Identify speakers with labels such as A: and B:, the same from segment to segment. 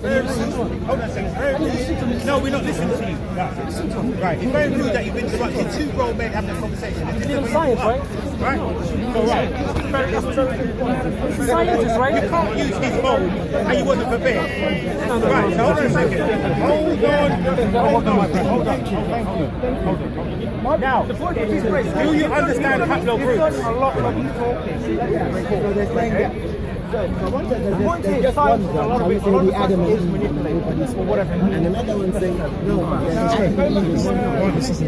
A: Hold on a second. No, we're not listening to you. Right. It's very rude that you've interrupted two grown men having a conversation.
B: It's science, right?
A: Right? So, right.
B: Science, right?
A: You can't use his phone and you wasn't prepared. Right, so hold on a second. Hold on. Now, do you understand haplogroups?
B: A lot of people. The point is, science, a lot of it is manipulated or whatever.
C: And another one saying, no,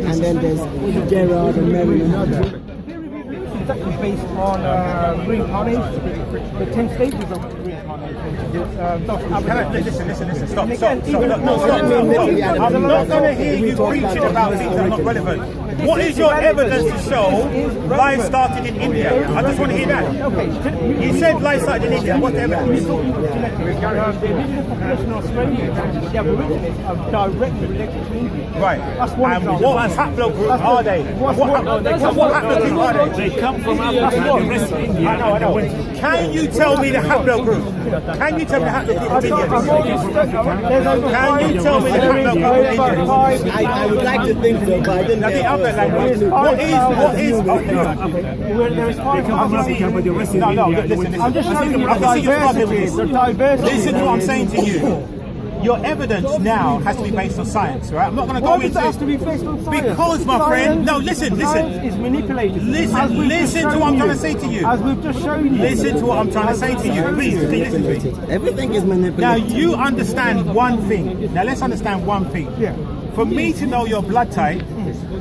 C: and then there's Gerard and Mary and others.
B: It's actually based on reincarnation, the 10 stages of reincarnation.
A: Listen, stop. I'm not going to hear you preaching about things that are not relevant. What is your evidence to show life started in India? I just want to hear that. You said life started in India. What's the evidence?
B: The indigenous population in Australia, the Aborigines, are directly related to India.
A: Right.
B: That's one example.
A: What haplogroup are they? What haplogroup are they?
D: They come from Africa and the rest of India.
A: I know. Can you tell me the haplogroup? Can you tell me the haplogroup of India? Can you tell me the haplogroup of India?
C: I would like to think so, but I didn't know.
A: What is
B: there is five
D: but the rest of India.
A: Listen.
B: I'm just showing you the diversity.
A: Listen to what I'm saying to you. Your evidence now has to be based on science, right? I'm not going to go into it.
B: Why does it have to be based on science?
A: Because, my friend, no, listen.
B: Science is manipulated.
A: Listen to what I'm trying to say to you.
B: As we've just shown you.
A: Listen to what I'm trying to say to you. Please listen to me.
C: Everything is manipulated.
A: Now, you understand one thing. Now, let's understand one thing.
B: Yeah.
A: For me to know your blood type,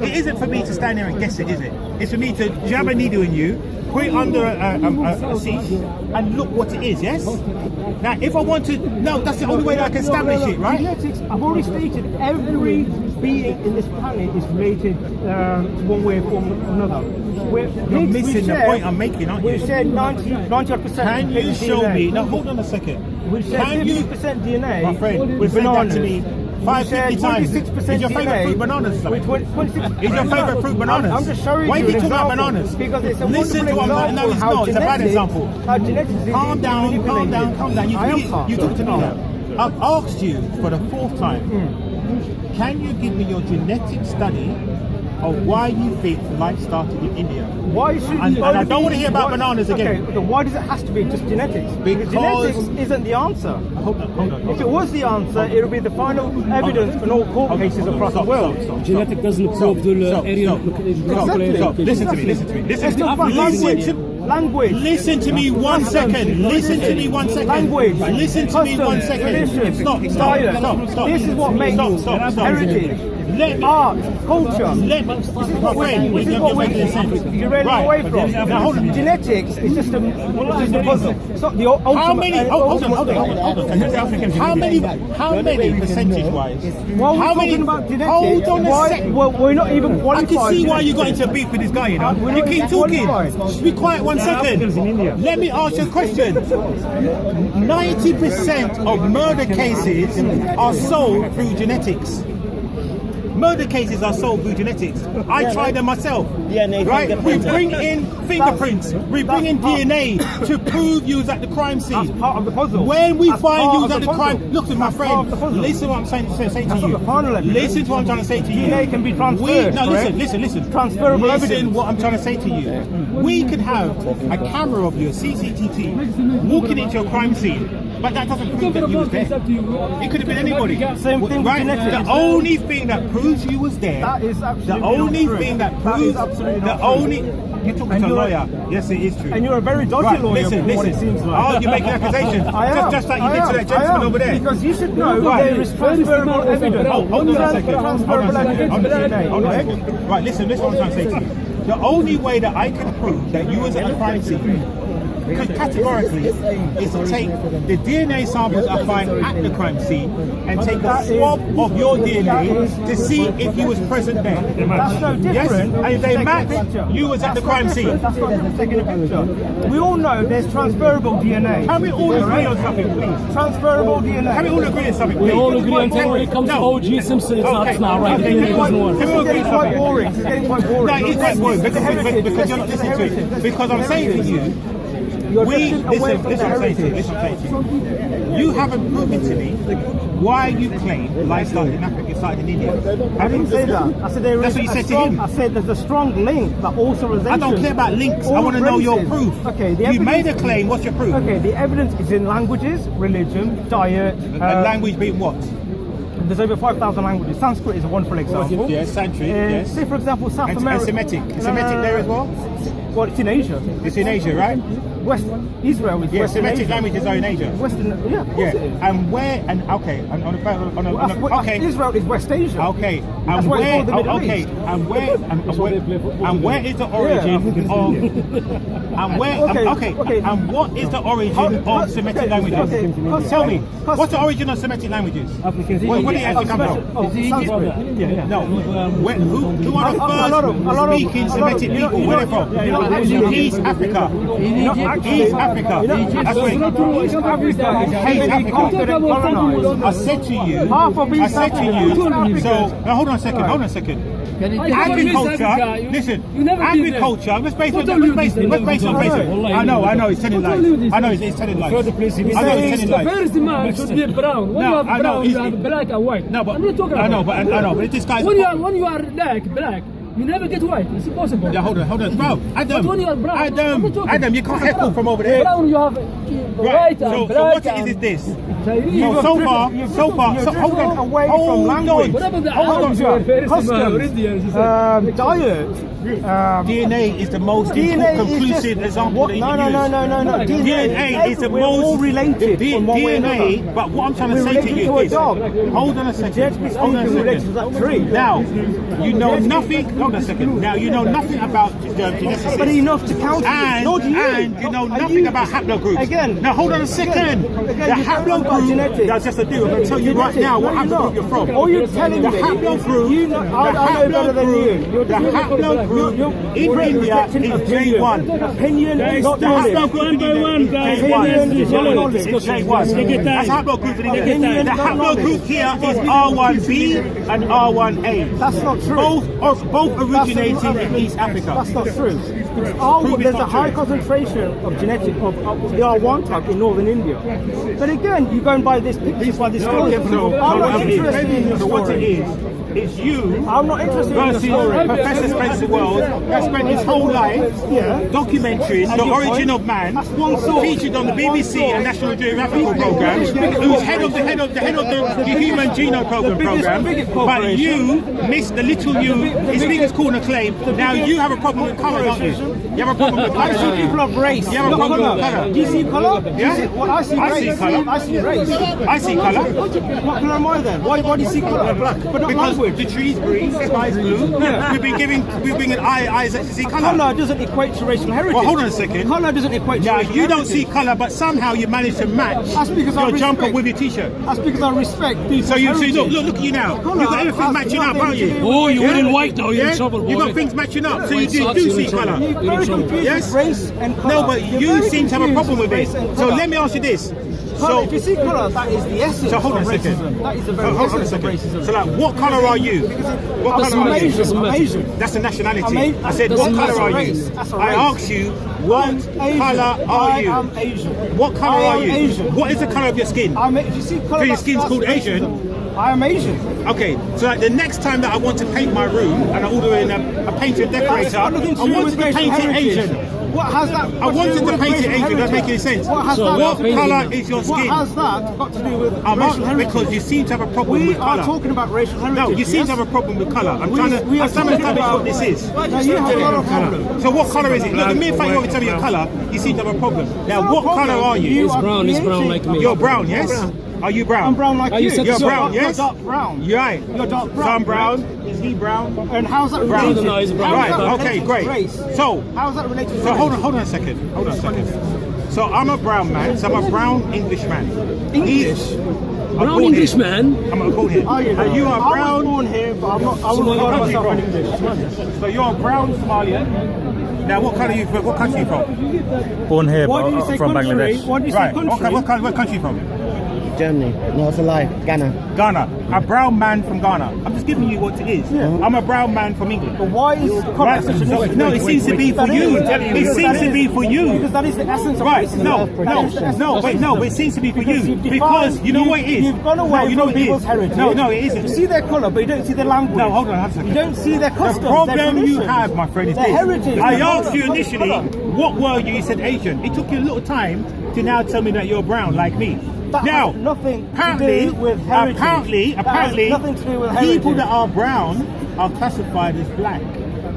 A: it isn't for me to stand there and guess it, is it? It's for me to jab a needle in you, put it under a seat, and look what it is, yes? Now, if I want to, no, that's the only way that I can establish it, right?
B: Genetics, I've already stated, every being in this planet is related one way or another.
A: You're missing the point I'm making, aren't you?
B: We've said 90%.
A: Can you show me? Now, hold on a second.
B: We've said 50% DNA
A: my friend,
B: with
A: said
B: bananas.
A: That to me 550 times. Is your favourite fruit bananas? Is your favourite fruit bananas?
B: I'm just showing
A: Why
B: you
A: do you
B: an
A: talk about
B: example,
A: bananas?
B: because it's a
A: Listen to what I'm
B: wonderful
A: no, it's a bad example.
B: How genetics is
A: Calm down. You talk to me. I've asked you for the fourth time. Can you give me your genetic study of why you think life started in India?
B: Why should
A: and I don't want to hear about bananas again.
B: Okay, why does it have to be just genetics? Because genetics isn't the answer.
A: Hold on.
B: If it was the answer, it would be the final evidence in all court cases across the world.
D: Genetic doesn't prove the area.
A: Listen to me.
B: Language.
A: Listen to me 1 second. Listen to me 1 second.
B: Language.
A: Listen to me 1 second. Stop.
B: This is what makes heritage. Art, culture. This is what we're getting away from.
A: Now, hold on.
B: Genetics is just a puzzle. It's not the ultimate.
A: How many? Hold on. How many percentage-wise?
B: While we're talking about genetics,
A: hold on a second.
B: Well, we're not even qualified.
A: I can see why you got into a beef with this guy, you know. You keep talking. Just be quiet 1 second. Let me ask you a question. 90% of murder cases are solved through genetics. Murder cases are solved through genetics. I tried them myself.
C: DNA,
A: right? We bring in fingerprints. We bring in DNA to prove you was at the crime scene.
B: That's part of the puzzle.
A: When we find you was at the crime, look at my friend. Listen to what I'm saying to you. Listen to what I'm trying to say to you.
B: DNA can be transferred.
A: Listen.
B: Transferable evidence.
A: Listen what I'm trying to say to you. We could have a camera of you, a CCTV, walking into a crime scene. But that doesn't prove that you was there. It could have been anybody.
B: Same thing with genetics.
A: The only thing that proves you was there.
B: That is absolutely
A: the only
B: not true.
A: thing that proves the only. You're talking to a lawyer. Yes, it is true.
B: And you're a very dodgy lawyer.
A: Listen.
B: What it seems like.
A: Oh, you're making accusations. Just like you did to that gentleman over there.
B: Because you should know there is transferable evidence.
A: Hold on a second.
B: Transferable evidence.
A: Right, listen what I'm trying to say to you. The only way that I can prove that you was at a crime scene, categorically, is to take the DNA samples I find at the crime scene and take a swab of your DNA to see if you was present there.
B: That's no different.
A: Yes? And if they match, you was at the crime scene.
B: That's not them taking a picture. We all know there's transferable DNA.
A: Can we all agree on something, please?
B: Transferable DNA.
A: Can we all agree on something, please?
D: We all agree until when it comes to O.J. Simpson, it's not right.
A: Can we all agree on
B: quite boring. It's getting quite boring.
A: No, it's quite boring because you're not listening to it. Because I'm saying to you,
B: You're
A: we
B: drifting away
A: listen,
B: from
A: listen,
B: the
A: I'm saying to you,
B: heritage.
A: listen, I'm saying to you. You haven't proven to me why you claim life started in Africa, it started in India.
B: I didn't say that. I said there
A: That's
B: is
A: what you
B: a
A: said to
B: strong,
A: him.
B: I said there's a strong link that all civilizations.
A: I don't care about links. I
B: all
A: want to know your
B: races-
A: proof.
B: Okay, the
A: You
B: evidence,
A: made a claim. What's your proof?
B: Okay, the evidence is in languages, religion, diet.
A: And language being what?
B: There's over 5,000 languages. Sanskrit is a wonderful example.
A: Yes, Sanskrit. Yes.
B: Say, for example, South
A: And
B: America.
A: Semitic. Semitic there as well?
B: Well, it's in Asia.
A: It's in Asia, right?
B: West Israel is
A: Yeah,
B: Western
A: Semitic
B: Asia.
A: languages are in Asia.
B: Western, yeah, of course
A: Yeah,
B: it is.
A: and where and okay, and on a okay,
B: Israel is West Asia.
A: okay,
B: That's
A: and
B: why it's
A: where
B: called the Middle
A: okay,
B: East.
A: and where is the origin of and where
B: Okay.
A: and what is the origin of Semitic languages?
B: Okay.
A: Tell me, what's the origin of Semitic languages? Where did it actually come from?
B: Sanskrit.
A: No, who are the
B: A lot of-
A: first speaking Semitic people? Where are they from? East Africa. East Africa. That's where.
B: East Africa is
A: East Africa.
B: colonized.
A: I said to you.
B: Half of
A: I
B: East
A: said to
B: Africa.
A: you. So now hold on a second. Hold on a second. Agriculture. Listen. Agriculture. Let's base it on basic. I know. It's telling lies. I know it's telling lies. I know it's telling lies.
D: First man should be brown. When
A: No,
D: you have
A: I know,
D: brown, you
A: it's-
D: have black and white.
A: No, but
D: I'm not talking about
A: I know, but this guy's.
D: when you are black, you never get white. It's impossible.
A: Yeah, hold on, bro.
D: But when you are brown, I'm not talking.
A: Adam, you can't heckle from over there.
D: Brown, you have
A: Right.
D: white
A: So
D: and black.
A: what it is this?
D: Chinese.
A: So far, hold on.
B: away
A: Hold
B: from
A: on.
B: language.
D: What about the
A: Hold on.
D: Arabs? You are very
B: Customs,
D: similar. Indians.
B: diet.
A: DNA is the most
B: DNA is
A: conclusive
B: just,
A: example
B: what,
A: that you
B: no,
A: can
B: no,
A: use.
B: no, no, no, no.
A: DNA is the
B: we're
A: most
B: all related.
A: D-
B: from one way or
A: DNA,
B: another.
A: but what I'm trying to
B: We're
A: say to
B: related
A: you
B: to a
A: is this.
B: dog.
A: Hold on a second.
B: Genetically
A: Hold on a
B: speaking, we're related to
A: second.
B: that tree.
A: Now, you know nothing. Hold on a second. Now, you know nothing about genetics.
B: But enough to counter
A: And,
B: it. Nor do you.
A: and you know
B: Are
A: nothing
B: you-
A: about haplogroups.
B: Again.
A: Now hold on a second.
B: Again,
A: The
B: you don't know about
A: haplogroup.
B: genetics.
A: That's just a deal. I'm going to tell you right
B: Genetics.
A: now what
B: No, you're
A: haplogroup
B: not.
A: you're from.
B: All you're telling
A: the
B: me
A: haplogroup.
B: you know, I know better than you.
A: The haplogroup in India is J1.
B: Opinion is not
A: The
B: knowledge.
A: haplogroup in India is
B: Opinion is not
A: J1.
B: knowledge.
A: It's J1. That's haplogroup in India.
B: Opinion
A: The
B: is not knowledge.
A: haplogroup here is R1B and R1A.
B: That's not true.
A: Both originating in East Africa.
B: That's not true.
A: Prove
B: There's
A: it's
B: a
A: not
B: high
A: true.
B: concentration of genetic of the R1 type in northern India. But again, you're going by this picture, by this story. I'm not interested in your
A: So what it
B: story.
A: is, it's you
B: I'm not interested in the
A: versus
B: story.
A: Professor Spencer Wells that spent his whole life documentaries, The
B: your
A: Origin
B: point?
A: of Man,
B: That's one source.
A: featured on the BBC
B: One
A: and
B: source.
A: National Geographical program, who's head of the Human Genome Program
B: biggest
A: but
B: corporation.
A: you missed the little you. His biggest corner claim. Now you have a problem with colour, don't you? You have a problem with
B: I see
A: colour.
B: people of race.
A: You have a
B: not
A: problem
B: colour.
A: with colour.
B: Do you see colour?
A: Yeah?
B: Well, I see
A: I
B: race.
A: see colour.
B: I see race.
A: I see colour.
B: What colour am I then? Why do you see colour? But not
A: Because
B: language.
A: the trees green, the sky's blue. We're bringing eyes that see colour.
B: Colour doesn't equate to racial heritage.
A: Well, hold on a second.
B: Colour doesn't equate to
A: Now
B: racial
A: you don't
B: heritage.
A: see colour, but somehow you managed to match
B: That's because I
A: your jumper
B: respect-
A: with your t-shirt.
B: That's because I respect people's
A: So you see,
B: heritage.
A: look at you now.
B: Colour
A: You've got everything
B: has
A: matching up,
B: nothing
A: aren't
B: to
A: you?
B: do with
D: Oh, you're
A: Yeah?
D: wearing white now. You're
A: Yeah?
D: in trouble, boy.
A: You've got things matching up, so you do
D: White
A: see
D: socks, you're in
A: colour.
B: You're very confused
A: Yes?
B: with race and colour.
A: No, but
B: You're
A: you
B: very
A: seem to have a
B: confused
A: problem with
B: with
A: it.
B: race and
A: So
B: colour.
A: let me ask you this.
B: Colour, if you see colour, that is the essence
A: So hold on
B: of
A: a second.
B: racism. That is the very
A: Hold on a
B: essence of
A: second.
B: racism.
A: So like, what colour are you? What
B: I'm
A: colour are you?
B: Asian. I'm Asian.
A: That's a nationality.
B: I'm
A: I said,
B: that's
A: what
B: a
A: colour are
B: race.
A: you?
B: That's a
A: I
B: race.
A: asked you, what
B: Asian.
A: colour are you?
B: I am Asian.
A: What colour
B: I
A: are
B: am
A: you?
B: Asian.
A: What is the colour of your skin?
B: If you see colour,
A: So your skin's
B: that's
A: called Asian?
B: racism. I am Asian.
A: Okay, so like the next time that I want to paint my room and I order in a painter and decorator,
B: That's got nothing
A: I
B: to do
A: wanted
B: with
A: to
B: racial
A: paint it
B: heritage.
A: Asian.
B: What has that?
A: I wanted to paint it Asian. Doesn't make any sense.
B: What has
D: So
B: that?
A: What
D: painting
A: colour
D: them.
A: is your
B: What
A: skin?
B: has that got to do with
A: I'm
B: racial
A: not,
B: heritage?
A: because you seem to have a problem
B: We
A: with
B: are
A: colour.
B: talking about racial heritage.
A: No, you seem
B: yes?
A: to have a problem with colour. I'm
B: We
A: trying
B: are
A: to establish what this is.
B: No, you have a lot of problems.
A: So what colour is it? Look, the mere fact you want to tell me your colour, you seem to have a problem. Now,
B: It's not
A: what
B: a problem.
A: colour are you?
D: He's brown, he's brown like me.
A: You're brown, yes? Are you brown?
B: I'm brown like
D: Oh,
B: you.
D: you said
A: You're
D: so.
A: brown, yes?
B: You're dark brown.
A: You're right.
B: You're dark brown.
A: So I'm brown. Is he brown?
B: And how's that
A: Brown.
B: related?
D: No, he's brown.
B: How is that
A: Right,
B: related
A: okay,
B: to
A: great.
B: race?
A: So,
B: How is that related to
A: So
B: race?
A: hold on a second. Hold on a second. So I'm a brown man. So I'm a brown English man.
B: English?
D: Brown English man.
A: I'm born here.
B: Are you?
A: And you are
B: I was
A: brown.
B: born here, but I'm not. I wouldn't
A: Where
B: regard
A: country
B: myself
A: from?
B: an English.
A: So you're a brown Somalian. Now what colour are you from? What country are you from?
E: Born here,
B: Why
E: but
B: do you say
E: from
B: country?
E: Bangladesh.
B: Why do you say
A: Right.
B: country?
A: Okay. What country are you from?
C: Germany. No, it's a lie. Ghana.
A: Ghana. A brown man from Ghana. I'm just giving you what it is. I'm a brown man from England.
B: But why is
A: Right. No, it seems to be for you. It seems to be for you.
B: Because that is the essence of
A: Right,
B: racism.
A: no, it seems to be for you. Because you know what it is?
B: You've gone away
A: No, you know
B: from
A: what it
B: people's
A: is?
B: heritage.
A: No, it
B: You
A: isn't.
B: see their colour, but you don't see their language.
A: No, hold on a second.
B: You don't see their customs.
A: The problem
B: their
A: you
B: traditions,
A: have, my friend, is
B: their
A: this.
B: heritage.
A: I
B: their
A: asked
B: colour.
A: you initially,
B: Hold on.
A: what were you? You said Asian. It took you a little time to now tell me that you're brown, like me.
B: That
A: Now,
B: has nothing
A: apparently,
B: to do with heritage.
A: apparently,
B: That has nothing to do with
A: people
B: heritage.
A: that are brown are classified as black,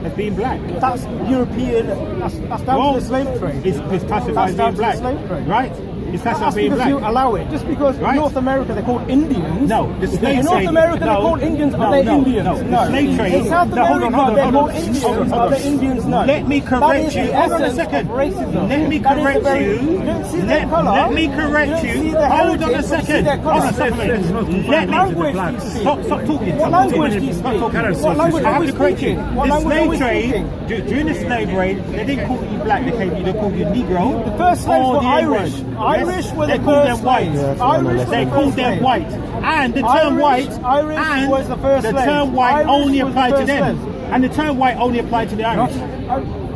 A: as being black.
B: That's European. That's down
A: Well,
B: to the slave trade.
A: It's classified
B: That's
A: as
B: down
A: being
B: to
A: black,
B: the slave trade.
A: right? It's classified as
B: That's
A: being
B: because
A: black.
B: you allow it. Just because
A: Right.
B: North America they're called Indians.
A: No, the slave
B: in North
A: trade.
B: America they're
A: No,
B: called Indians.
A: no,
B: Are they
A: no,
B: Indians?
A: no. The slave trade.
B: In South
A: No,
B: America
A: hold on, hold on,
B: they're
A: hold
B: called
A: on.
B: Indians.
A: Hold on, hold
B: Are
A: on.
B: they Indians? No.
A: Let me
B: That
A: correct
B: is
A: you.
B: the
A: Hold on a
B: essence
A: second.
B: of racism.
A: Let me
B: That is the
A: correct
B: very-
A: you.
B: You don't see their colour.
A: Let me correct
B: You don't see
A: you.
B: their
A: Hold on
B: heritage,
A: a
B: you don't see
A: second.
B: their
A: Hold
B: colour.
A: on a second. Let me.
B: language do you speak?
A: Stop talking.
B: What language do you
A: Stop
B: speak?
A: talking.
B: What language
A: I
B: are
A: have
B: we
A: to correct you.
B: speaking? What
A: The
B: language are
A: slave
B: we
A: trade,
B: speaking?
A: during the slave trade, they didn't call you black, they called you Negro.
B: The first slaves
A: or
B: were
A: the
B: Irish.
A: N-word.
B: Irish were
A: They
B: the
A: called
B: first
A: them white.
B: slaves. Irish
A: They
B: were the
A: called
B: first
A: them
B: slaves.
A: white. And the term white,
B: Irish
A: and
B: was the first
A: the
B: slave.
A: term white
B: Irish
A: only
B: was the
A: applied to
B: first
A: them.
B: slave.
A: And the term white only applied to the Irish.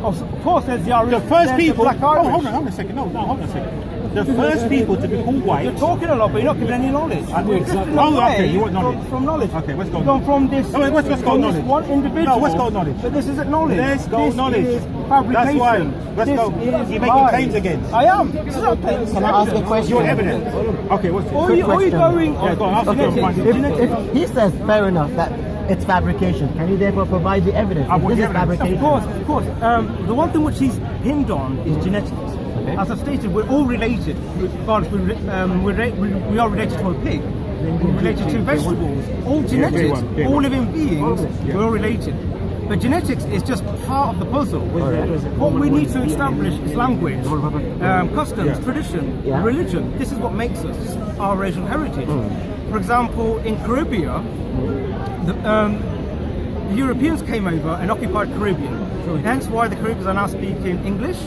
B: Of course, there's the Irish.
A: The first
B: there's
A: people.
B: The black Irish.
A: Hold on a second. No, hold on a second. The first people to be called white.
B: You're talking a lot, but you're not giving any knowledge. You're drifting
A: Oh,
B: away
A: okay. You want knowledge?
B: From knowledge.
A: Okay, let's go.
B: You've gone from this.
A: No, wait, let's go
B: from
A: knowledge.
B: This one individual.
A: No, let's go knowledge.
B: But this isn't knowledge.
A: Let's go
B: this
A: knowledge.
B: Is fabrication.
A: That's why. Let's
B: This
A: go.
B: is
A: You're making
B: lies.
A: claims against.
B: I am. This is not claims.
C: Can I ask a question?
A: Your evidence. Okay, what's
B: Or
A: it?
B: you going
A: Yeah,
B: on
A: go on, ask
B: genetics?
A: the question.
B: Genetics.
C: If he says fair enough that it's fabrication, can you therefore provide the evidence?
A: I
C: If
A: want
C: this
A: the
C: is
A: evidence.
C: fabrication.
B: Of course. The one thing which he's pinned on is genetics. As I've stated, we're all related. Regardless, we are related to a pig. We're related to vegetables. All genetics,
A: big one.
B: all living beings, we're all related. But genetics is just part of the puzzle. What we need to establish is language, customs, tradition,
C: Yeah.
B: religion. This is what makes us. This is our racial heritage. For example, in Caribbean, the Europeans came over and occupied Caribbean. Hence why the Caribbeans are now speaking English,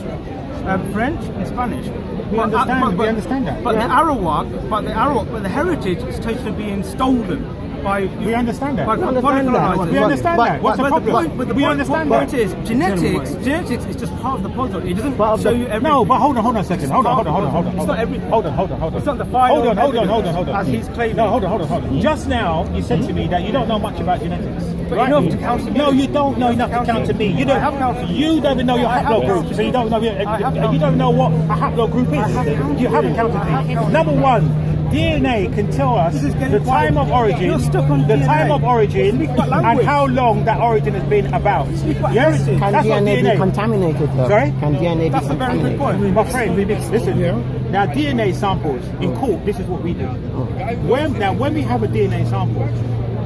B: French, and Spanish.
A: We understand that.
B: But the heritage is totally being stolen by.
A: We understand that.
B: By
A: We
C: understand that.
B: colonizers.
A: We understand that. What's the problem?
B: We
A: understand
B: point
A: that.
B: is genetics is just part of the puzzle. It doesn't show you everything.
A: No, but hold on a second. Hold on.
B: It's not everything.
A: Hold on.
B: It's not the final
A: Hold
B: evidence,
A: on.
B: as he's claiming.
A: No, hold on. Just now, you said to me that you don't know much about genetics.
B: But enough to counter me.
A: No, you don't know enough to counter me. You don't.
B: I have counted you.
A: You don't even know your
B: I have
A: haplogroup,
B: counted
A: so you don't know.
B: I have
A: You
B: counted
A: don't know what a haplogroup is. You haven't counted me. Number one, DNA can tell us
B: This is getting
A: the time of origin,
B: You're stuck on
A: the
B: DNA.
A: time of origin,
B: Speak about
A: and
B: language.
A: how long that origin has been about.
B: Speak about
A: Yes,
B: heritage.
C: Can
A: that's what
C: DNA be
A: DNA.
C: contaminated though?
A: Sorry?
C: Can DNA be
B: That's a very good
C: contaminated?
B: point.
A: My friend, listen. Now, DNA samples in court. This is what we do. When we have a DNA sample,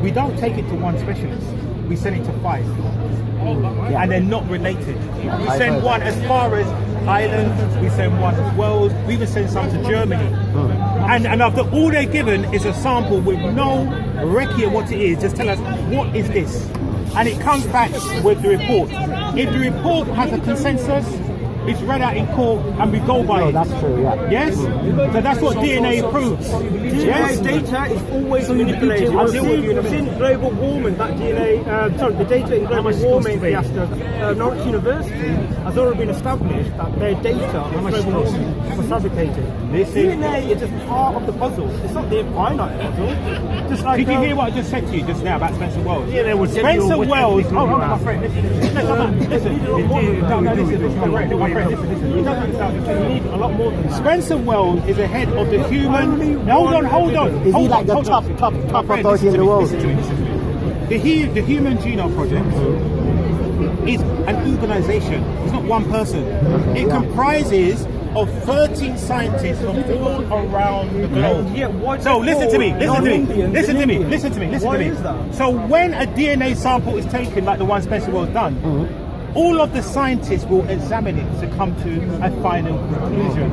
A: we don't take it to one specialist. We send it to 5, and they're not related. We send one as far as Ireland. We send one as Wales. We even send some to Germany. And after all they're given is a sample with no recce of what it is. Just tell us what is this, and it comes back with the report. If the report has a consensus, it's read out in court and we go by it.
C: That's true, yeah.
A: Yes? So that's what DNA proves. Yes?
B: Data is always manipulated. I've seen global warming, that DNA, the data in global warming fiasco. Norwich University has already been established that their data in global warming was fabricated. DNA is just part of the puzzle. It's not the infinite puzzle. Just like,
A: Did you hear what I just said to you just now about Spencer Wells?
B: Yeah, there was
A: Spencer Wells. Hold on, my friend. Listen.
B: You need a lot more than that.
A: Spencer Wells is the head of the human. Hold on.
C: Is he like the top authority in the world?
A: The Human Genome Project is an organization. It's not one person. It comprises of 13 scientists from all around the globe. So listen to me.
B: Why is that?
A: So when a DNA sample is taken, like the one Spencer Wells done, all of the scientists will examine it to come to a final conclusion.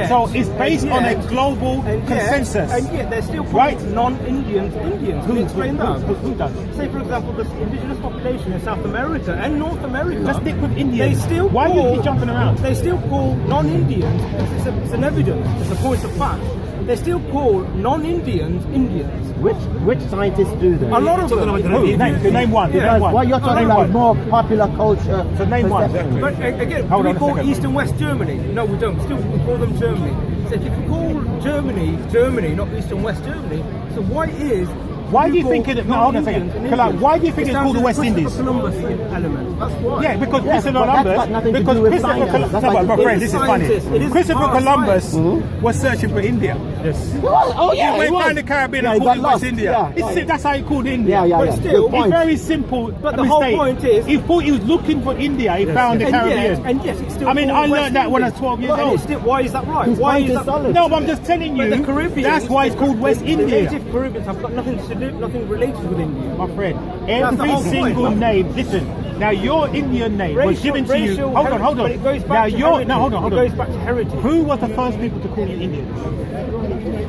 A: So it's based on a global consensus.
B: And yet they're still calling non-Indians Indians. Can you explain that?
A: Who does?
B: Say, for example, the indigenous population in South America and North America.
A: Let's stick with Indians.
B: They still
A: Why
B: call,
A: are you jumping around?
B: They still call non-Indians. It's an evidence. It's a point of fact they still call non-Indians Indians.
C: Which scientists do that?
B: A lot of them.
A: Name one.
C: Because what you're talking about is more popular culture.
A: So name one.
C: perception.
B: But again, do we call East and West Germany? No, we don't. Still, we call them Germany. So if you can call Germany, not East and West Germany, so why do you think it? No, hold on a second. Why do you think it's called the West Indies? Columbus element. That's why.
A: Yeah, because Christopher
C: but that's got
A: Columbus.
C: nothing to
A: Because
C: do with
A: Christopher
C: science.
A: Columbus.
C: That's
A: No,
C: like-
A: but my friend,
B: It is
A: this is funny.
B: scientists. It is
A: Christopher
B: part of
A: Columbus
B: science.
A: was searching for India. Yes.
C: Oh yeah,
A: He went
C: was.
A: around the Caribbean
C: Yeah,
A: and
C: he
A: called
C: got
A: it
C: lost.
A: West India.
C: Yeah.
A: That's how he called India.
C: Yeah.
B: But still,
C: Good point.
A: It's very simple.
B: But the whole point is-
A: he thought he was looking for India. He found the Caribbean.
B: And yes, it's still.
A: I mean,
B: called
A: I learned
B: West
A: that when I was
B: Indies.
A: 12 years
B: But
A: old.
B: it's still, why is that right?
C: His
B: Why
C: point
B: is
C: is
B: that?
C: solid.
A: No, but I'm just telling
B: But
A: you.
B: the Caribbean.
A: That's why it's called West
B: The
A: India.
B: native Caribbeans have got nothing to do, nothing related with India.
A: My friend,
B: the
A: every
B: whole
A: single
B: point.
A: name. Listen, now your Indian name was given to you. Hold on.
B: But it goes back
A: Now
B: to
A: your
B: heritage.
A: hold on.
B: It goes back to heritage.
A: Who was the first people to call you Indians?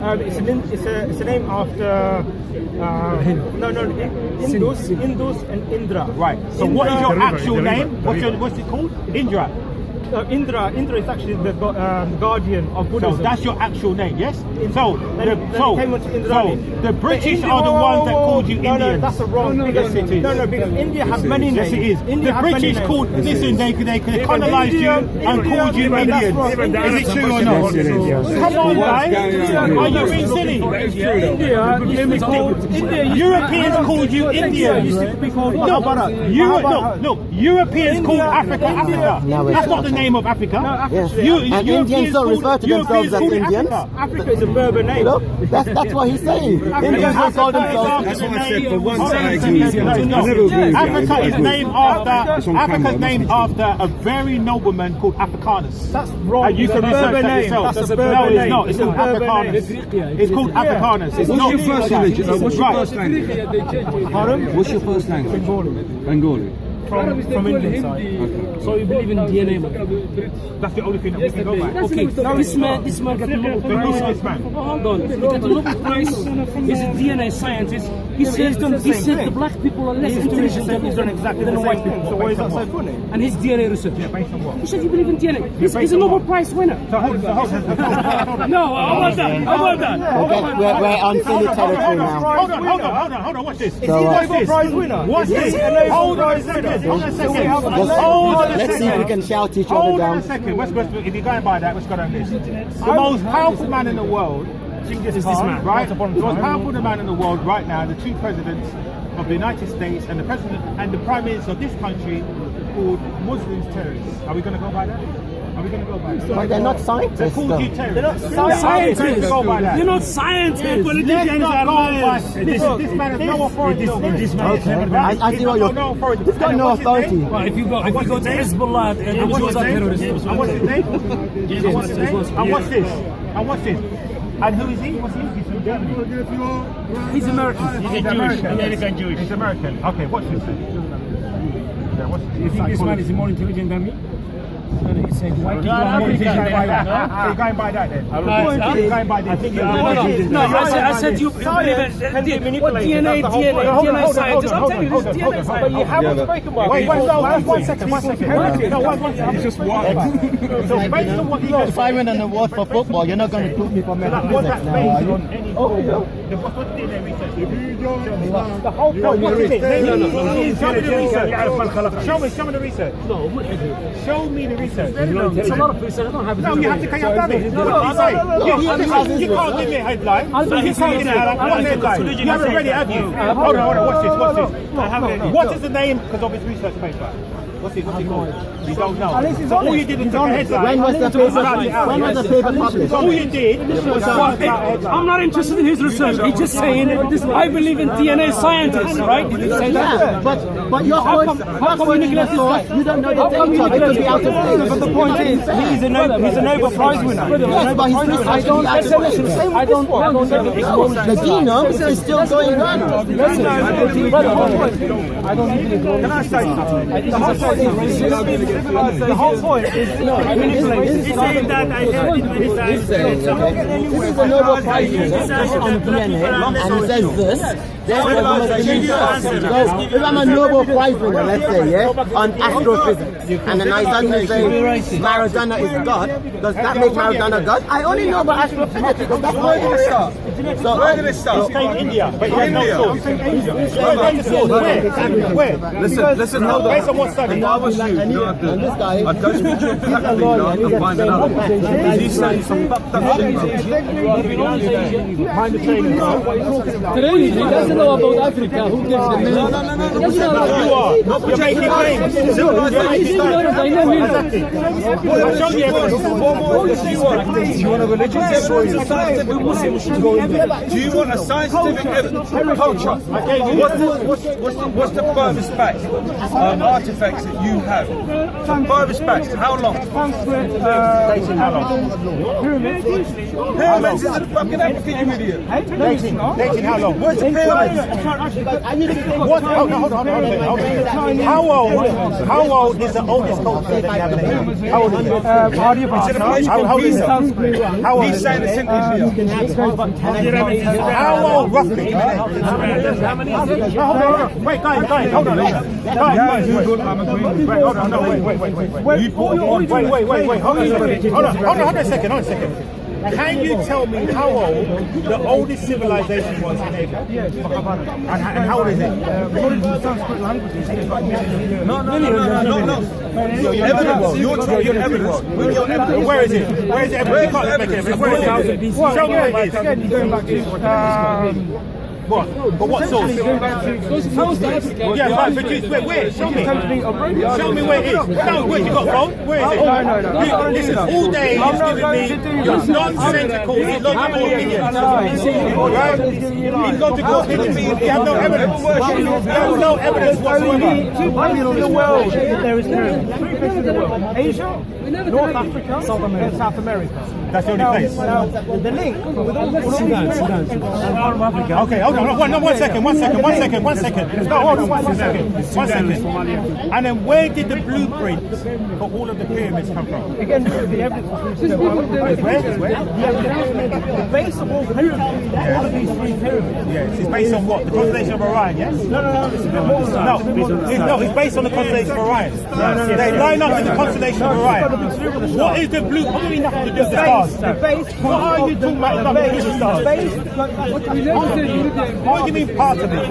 B: It's a name after Indus and Indra.
A: Right. So what is your actual name? What's it called? Indra.
B: Indra is actually the guardian of
A: So
B: Buddhism.
A: that's your actual name, yes? So
B: Then it came on to Indrani.
A: the British
B: But
A: are the ones that called you
B: No,
A: Indians.
B: that's a wrong.
A: Yes, it is.
B: No, because India has many names.
A: Yes, it is.
B: India
A: The
B: has many
A: British
B: names.
A: called. Listen, they colonized you and called you Indians. Is it true or not? Come on, guys. Are you being silly? Europeans called you Indians.
B: Used to be called
A: Look, Europeans called Africa.
C: No, it's
A: That's not
C: not.
A: the name of Africa.
C: Yes.
A: You-
C: And
A: Europeans
C: Indians don't
A: called-
C: refer to themselves
A: Europeans
C: as
A: called
C: Indians.
A: Africa.
B: Africa is a Berber name.
C: Look, that's what he's saying. Indians don't call themselves.
E: That's what I said, for one
A: Hold on
E: side,
A: a second.
E: he's-
A: No,
E: I
A: no.
E: never agree with you.
A: Africa is named after
E: It's on camera,
A: Africa's
E: it
A: named
E: must be
A: after a very nobleman called Africanus.
B: That's wrong.
A: And you
B: It's
A: can
B: a
A: research
B: Berber
A: that
B: name.
A: yourself.
B: That's a
A: No,
B: Berber
A: it's
B: name.
A: not. It's called
B: a Berber
A: Africanus.
B: name.
A: It's called Africanus. It's
E: What's
A: not
E: your first language? What's your
A: Right.
E: first language?
B: Pardon?
E: What's your first language? Bengali.
B: From Indian side.
D: So you believe in DNA, man?
A: That's the only thing that we can go by.
D: Okay, this man got the Nobel
A: Who is
D: Prize.
A: this man?
D: Hold on, he got the Nobel Prize. He's a DNA scientist. He said the black people are less intelligent than
B: He's done exactly the white people. So why is that so funny?
D: and his DNA research.
A: Based on what?
D: He said you believe in DNA. He's a Nobel Prize winner.
A: So hold on.
D: No, I want that.
C: We're on silly territory now.
A: Hold on. Watch this.
B: Is he a Nobel Prize winner?
A: Watch this. Hold on a second.
C: Let's see if we can shout each other
A: Hold on a
C: down.
A: second. If you're going by that, let's go down this. The most powerful man in the world is this man, right? The most powerful man in the world right now, the two presidents of the United States and the president and the prime minister of this country called Muslims terrorists. Are we going to go by that? Are we going to go by that?
C: But they're not
A: They're
C: scientists.
A: called
C: though.
A: you terrorists.
B: They're not
D: Scientists.
A: Go by that.
D: You're not scientists.
A: Let's
D: Politicians
A: not
D: are
A: go by
D: liars.
A: this man has no authority. This man
C: Okay. I see what you're. He's got no authority.
D: Well, if you go to Hezbollah and those are terrorists.
A: And what's his name? And what's his name? And what's this? And what's this? And who is he? What's he? He's from Germany.
D: He's American.
A: He's American Jewish. He's American. Okay, watch this then. Yeah, what's this?
F: You think this man is more intelligent than me?
D: He said white people
A: So
D: are more
A: you're
D: intelligent.
A: going by that then? You're going by this.
D: No, I said you believe in what DNA scientists. I'm telling you, this is DNA science.
B: But you haven't spoken about
A: Wait,
B: it.
A: one second. No, one second.
E: It's just one.
A: So based on what he just
C: If I win an award for football, you're not going to prove me for
A: was
C: metaphysics
A: that
C: now,
A: based
C: are you?
A: on any what's the DNA research?
B: The whole point
A: What is it?
B: is
A: Show me the research. Show me the research.
D: It's a lot of research. I don't have it.
A: No, you have to carry out it. What did he say? You can't give me a headline. You can't give me a headline. What's the headline? You haven't read it, have you? Hold on. Watch this. What is the name because of his research paper? What's it called? You don't know. So all you did was take a headline.
C: When was the paper published?
A: All you did was
D: I'm not interested in his research. He's just saying, I believe in DNA scientists, right? Did he say that?
C: Yeah, but your
D: come you neglect his
C: source, you don't know the
D: come you
C: data. It could be out of
D: neglect
C: date.
B: But the point is, he's a Nobel Prize winner.
C: Yes, but his research could be out of date.
D: I don't
C: No, the genome is still going on.
D: I don't even agree.
B: Can I say something? The whole point is
C: He's saying that I heard it many times. This is a Nobel Prize winner on DNA, and he says this. if I'm a Nobel Prize winner, let's say, yeah, on astrophysics, and then I suddenly say Maradona is God, does that make Maradona God? I only know about astrophysics because that's my area. So
A: where did it start? In India, but you no source. Where?
E: Listen, hold on.
A: Based on what study?
E: If I was you, I'd go to the dealer and find it out. He's saying some fucked up shit.
D: Today, he doesn't know about Africa. Who gives a
E: No.
A: You are. You're making claims.
E: You want a religious evidence or scientific evidence? Do you want a scientific evidence? Culture. What's the furthest back artifacts that you have? The furthest back. How long?
A: How long?
E: Pyramids is in fucking Africa, you idiot.
A: Dating how long?
E: Where's the pyramids?
A: What? Hold on. How old is the oldest culture that you have in Asia? How old is it? How old is it? How old
E: He's
A: is
E: saying
A: it?
E: it's in India.
A: How old roughly? Wait, guys, hold on. Wait, hold on, no, wait. Wait, hold on a second. Can you tell me how old the oldest civilization was in Asia? And how old is it?
E: No. Evidence. You're talking evidence. With your evidence.
A: Where is it? Where is it? You can't make it. Where is it? Show me where it is. What? But what source? Yeah, right, but where? Show me. Show me where it is. No, where you got phone? Where is it? No. Listen, all day you're giving me your nonsensical, illogical opinions. Right? Illogical opinions. You have no evidence. You have no evidence whatsoever.
B: In the world, there is three places in the world: Asia, North Africa, and South America.
A: That's the only place.
B: Now, the link with all these
A: Okay, hold on. One second. No, hold on. One second. And then where did the blueprints for all of the pyramids come from?
B: Again, the evidence was
A: Where?
B: the base of all pyramids, all of these three pyramids.
A: Yes, it's based on what? The constellation of Orion, yes?
B: No, it's a bit more than that.
A: No, it's based on the constellation of Orion. They line up to the constellation of Orion. What is the blue? What do you mean nothing to do with the stars?
B: The base.
A: What are you talking about? Nothing to do with the stars? What do you mean part of it?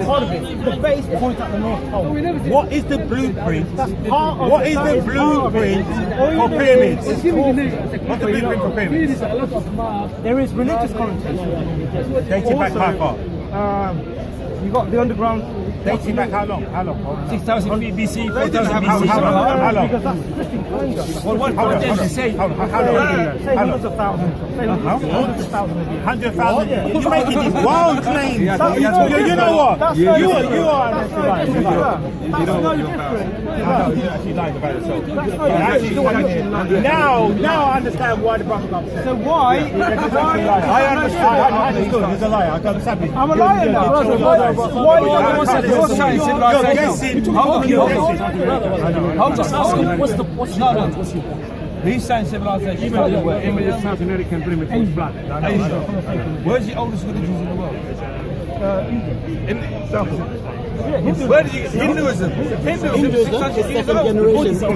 B: The base points at the North Pole.
A: What is the blueprint?
B: Part of
A: What is the blueprint for pyramids? What's the blueprint for pyramids?
B: There is religious connotation.
A: Dating back how far?
B: You got the underground.
A: Dating back how long?
F: 6,000 BC, 4,000
A: How
F: BC.
A: long?
B: Because that's Christian calendar.
F: Well, what does it say?
A: How long?
B: Say hundreds of thousands. Say hundreds of thousands.
A: 100,000? You're making these wild claims. You know what? You are actually lying.
B: That's no different.
A: You're actually lying about yourself. Now I understand why the brother comes.
B: So why?
A: I understood. He's a liar. I got savage.
B: I'm a liar now. Why
A: You're guessing.
E: What's He's saying civilization.
F: Even South American pyramid was black.
E: Where's the oldest religions in the world?
C: Where did you get Hinduism? Hinduism is second generation.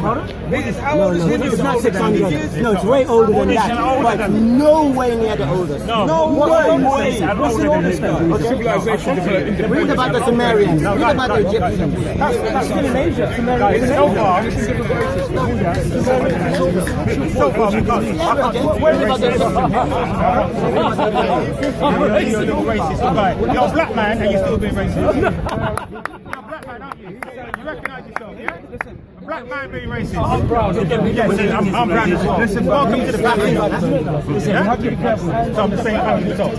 E: How old is Hinduism?
C: It's not 600. No, it's way older than that. But it's no way near the oldest.
A: No way.
C: What's the oldest then?
F: Civilization developed.
C: Read about the Sumerians. Read about the Egyptians.
B: That's still in Asia.
A: So far, we can't.
C: Where about the
A: You're a racist guy. You're a black man and you're still being racist. You're a black man, aren't you? You recognise yourself, yeah? Listen, a black man being racist. I'm proud. Yes, I'm proud as well. Listen, welcome to the family. Listen, you have to be careful. So I'm just saying, how you talk.